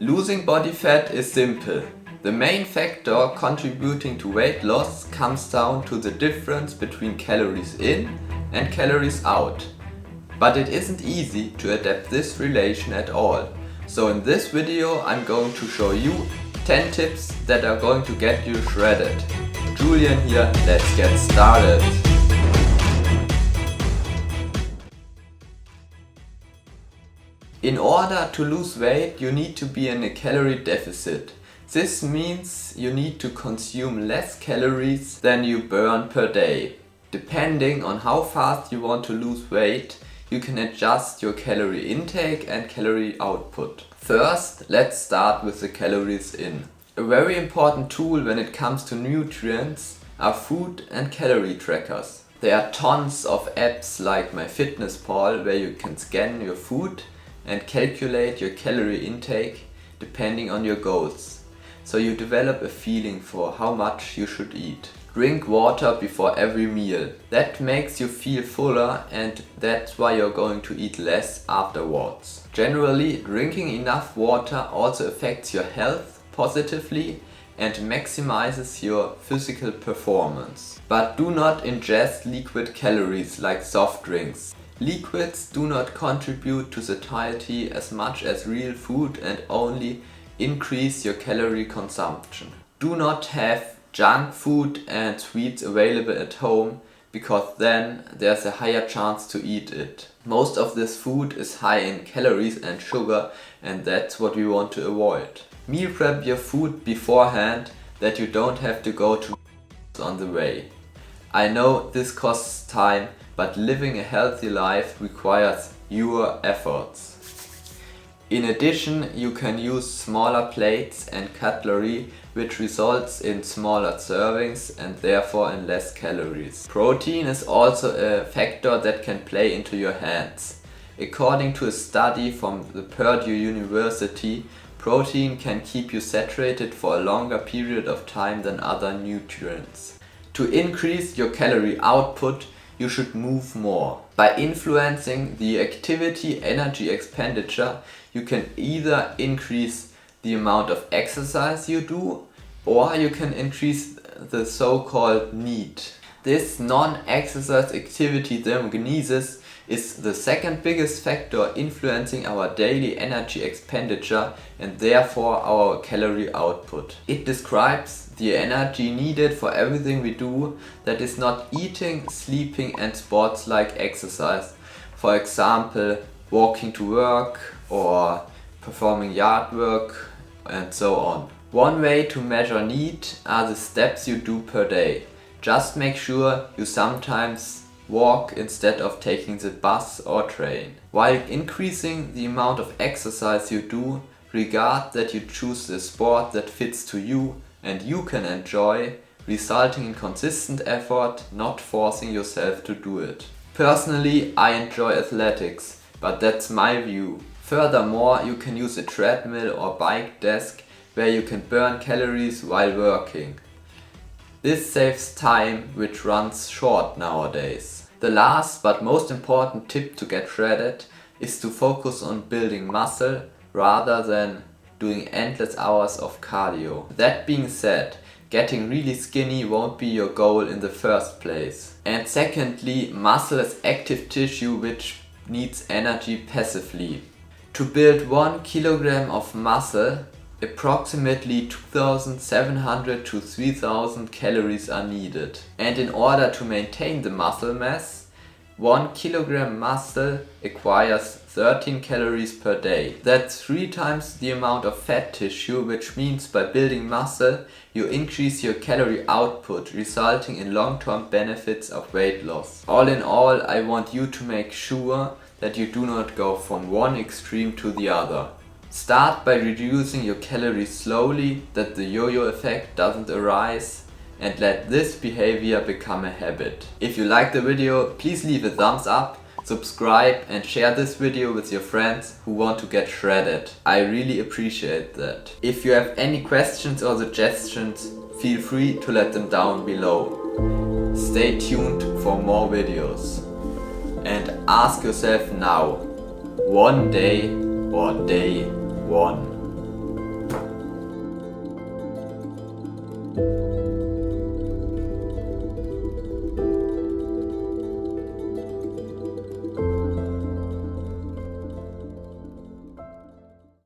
Losing body fat is simple. The main factor contributing to weight loss comes down to the difference between calories in and calories out. But it isn't easy to adapt this relation at all. So in this video I'm going to show you 10 tips that are going to get you shredded. Julian here, let's get started. In order to lose weight, you need to be in a calorie deficit. This means you need to consume less calories than you burn per day. Depending on how fast you want to lose weight, you can adjust your calorie intake and calorie output. First, let's start with the calories in. A very important tool when it comes to nutrients are food and calorie trackers. There are tons of apps like MyFitnessPal where you can scan your food and calculate your calorie intake depending on your goals. So you develop a feeling for how much you should eat. Drink water before every meal. That makes you feel fuller and that's why you're going to eat less afterwards. Generally, drinking enough water also affects your health positively and maximizes your physical performance. But do not ingest liquid calories like soft drinks. Liquids do not contribute to satiety as much as real food and only increase your calorie consumption. Do not have junk food and sweets available at home because then there's a higher chance to eat it. Most of this food is high in calories and sugar and that's what we want to avoid. Meal prep your food beforehand that you don't have to go to on the way. I know this costs time, but living a healthy life requires your efforts. In addition, you can use smaller plates and cutlery, which results in smaller servings and therefore in less calories. Protein is also a factor that can play into your hands. According to a study from the Purdue University, protein can keep you saturated for a longer period of time than other nutrients. To increase your calorie output, you should move more. By influencing the activity energy expenditure, you can either increase the amount of exercise you do or you can increase the so-called NEAT. This non-exercise activity thermogenesis is the second biggest factor influencing our daily energy expenditure and therefore our calorie output. It describes the energy needed for everything we do that is not eating, sleeping and sports like exercise. For example, walking to work or performing yard work and so on. One way to measure NEAT are the steps you do per day. Just make sure you sometimes walk instead of taking the bus or train. While increasing the amount of exercise you do, regard that you choose the sport that fits to you and you can enjoy, resulting in consistent effort, not forcing yourself to do it. Personally, I enjoy athletics, but that's my view. Furthermore, you can use a treadmill or bike desk where you can burn calories while working. This saves time, which runs short nowadays. The last but most important tip to get shredded is to focus on building muscle rather than doing endless hours of cardio. That being said, getting really skinny won't be your goal in the first place. And secondly, muscle is active tissue which needs energy passively. To build 1 kilogram of muscle, approximately 2,700 to 3,000 calories are needed. And in order to maintain the muscle mass, 1 kilogram muscle acquires 13 calories per day. That's 3 times the amount of fat tissue, which means by building muscle, you increase your calorie output, resulting in long-term benefits of weight loss. All in all, I want you to make sure that you do not go from one extreme to the other. Start by reducing your calories slowly, that the yo-yo effect doesn't arise, and let this behavior become a habit. If you like the video, please leave a thumbs up, subscribe and share this video with your friends who want to get shredded. I really appreciate that. If you have any questions or suggestions, feel free to let them down below. Stay tuned for more videos. And ask yourself now, one day or day one. you.